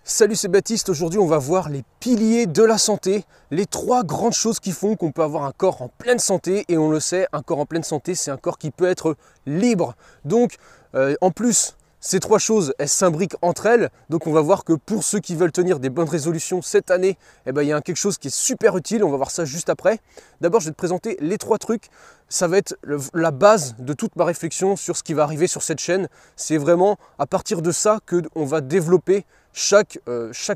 Salut, c'est Baptiste. Aujourd'hui, on va voir les piliers de la santé, les trois grandes choses qui font qu'on peut avoir un corps en pleine santé. Et on le sait, un corps en pleine santé, c'est un corps qui peut être libre. Donc, en plus, ces trois choses, elles s'imbriquent entre elles. Donc, on va voir que pour ceux qui veulent tenir des bonnes résolutions cette année, eh ben, il y a quelque chose qui est super utile. On va voir ça juste après. D'abord, je vais te présenter les trois trucs. Ça va être la base de toute ma réflexion sur ce qui va arriver sur cette chaîne. C'est vraiment à partir de ça qu'on va développer chaque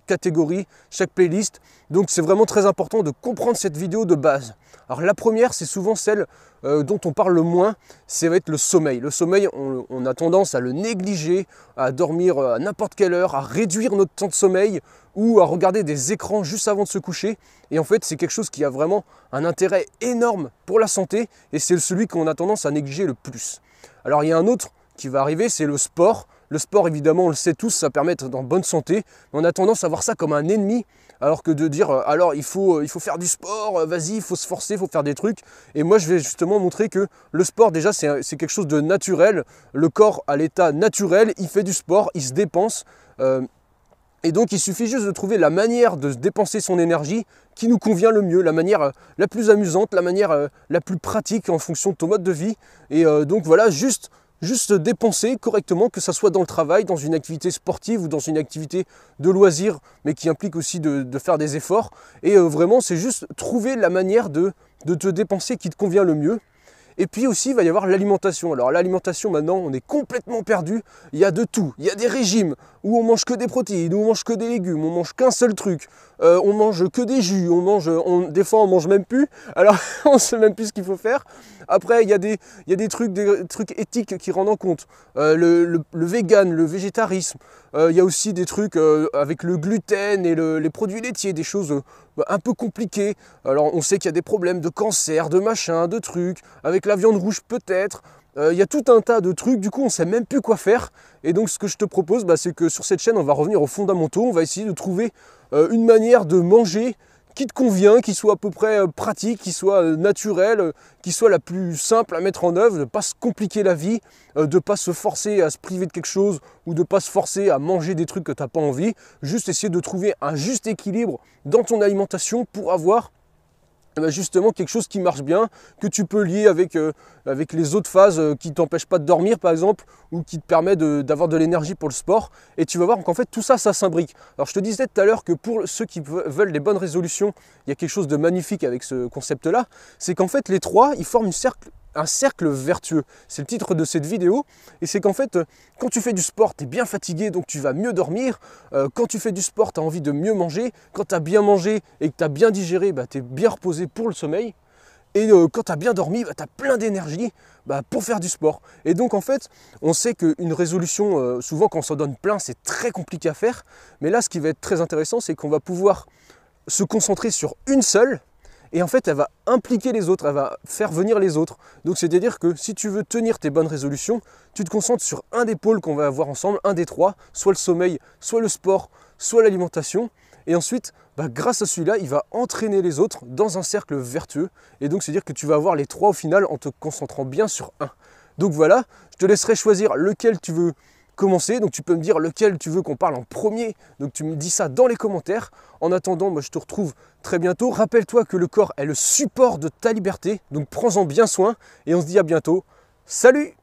catégorie, chaque playlist. Donc c'est vraiment très important de comprendre cette vidéo de base. Alors la première, c'est souvent celle dont on parle le moins, ça va être le sommeil. Le sommeil, on a tendance à le négliger, à dormir à n'importe quelle heure, à réduire notre temps de sommeil ou à regarder des écrans juste avant de se coucher. Et en fait, c'est quelque chose qui a vraiment un intérêt énorme pour la santé et c'est celui qu'on a tendance à négliger le plus. Alors il y a un autre qui va arriver, c'est le sport. Le sport, évidemment, on le sait tous, ça permet d'être en bonne santé. Mais on a tendance à voir ça comme un ennemi, alors que de dire, alors il faut faire du sport, vas-y, il faut se forcer, il faut faire des trucs. Et moi, je vais justement montrer que le sport, déjà, c'est quelque chose de naturel. Le corps, à l'état naturel, il fait du sport, il se dépense. Et donc, il suffit juste de trouver la manière de dépenser son énergie qui nous convient le mieux, la manière la plus amusante, la manière la plus pratique en fonction de ton mode de vie. Et donc, voilà, juste dépenser correctement, que ce soit dans le travail, dans une activité sportive ou dans une activité de loisir, mais qui implique aussi de faire des efforts. Et vraiment, c'est juste trouver la manière de te dépenser qui te convient le mieux. Et puis aussi, il va y avoir l'alimentation. Alors l'alimentation, maintenant, on est complètement perdu. Il y a de tout. Il y a des régimes où on mange que des protéines, où on mange que des légumes, on mange qu'un seul truc. On mange que des jus, des fois on mange même plus. Alors on ne sait même plus ce qu'il faut faire. Après, il y a des trucs éthiques qui rendent en compte. Le vegan, le végétarisme. Il y a aussi des trucs avec le gluten et les produits laitiers, des choses un peu compliquées. Alors on sait qu'il y a des problèmes de cancer, de machin, de trucs. Avec la viande rouge peut-être. Il y a tout un tas de trucs, du coup on ne sait même plus quoi faire. Et donc ce que je te propose, c'est que sur cette chaîne, on va revenir aux fondamentaux. On va essayer de trouver une manière de manger qui te convient, qui soit à peu près pratique, qui soit naturelle, qui soit la plus simple à mettre en œuvre, de ne pas se compliquer la vie, de ne pas se forcer à se priver de quelque chose ou de ne pas se forcer à manger des trucs que tu n'as pas envie. Juste essayer de trouver un juste équilibre dans ton alimentation pour avoir justement quelque chose qui marche bien, que tu peux lier avec les autres phases qui ne t'empêchent pas de dormir par exemple, ou qui te permet d'avoir de l'énergie pour le sport. Et tu vas voir qu'en fait tout ça, ça s'imbrique. Alors je te disais tout à l'heure que pour ceux qui veulent des bonnes résolutions, il y a quelque chose de magnifique avec ce concept-là, c'est qu'en fait les trois, ils forment un cercle vertueux. C'est le titre de cette vidéo. Et c'est qu'en fait, quand tu fais du sport, tu es bien fatigué, donc tu vas mieux dormir. Quand tu fais du sport, tu as envie de mieux manger. Quand tu as bien mangé et que tu as bien digéré, tu es bien reposé pour le sommeil. Et quand tu as bien dormi, tu as plein d'énergie pour faire du sport. Et donc en fait, on sait qu'une résolution, souvent quand on s'en donne plein, c'est très compliqué à faire. Mais là, ce qui va être très intéressant, c'est qu'on va pouvoir se concentrer sur une seule. Et en fait, elle va impliquer les autres, elle va faire venir les autres. Donc c'est-à-dire que si tu veux tenir tes bonnes résolutions, tu te concentres sur un des pôles qu'on va avoir ensemble, un des trois, soit le sommeil, soit le sport, soit l'alimentation. Et ensuite, grâce à celui-là, il va entraîner les autres dans un cercle vertueux. Et donc c'est-à-dire que tu vas avoir les trois au final en te concentrant bien sur un. Donc voilà, je te laisserai choisir lequel tu veux commencer. Donc tu peux me dire lequel tu veux qu'on parle en premier. Donc tu me dis ça dans les commentaires. En attendant, moi je te retrouve très bientôt. Rappelle-toi que le corps est le support de ta liberté. Donc prends-en bien soin et on se dit à bientôt. Salut!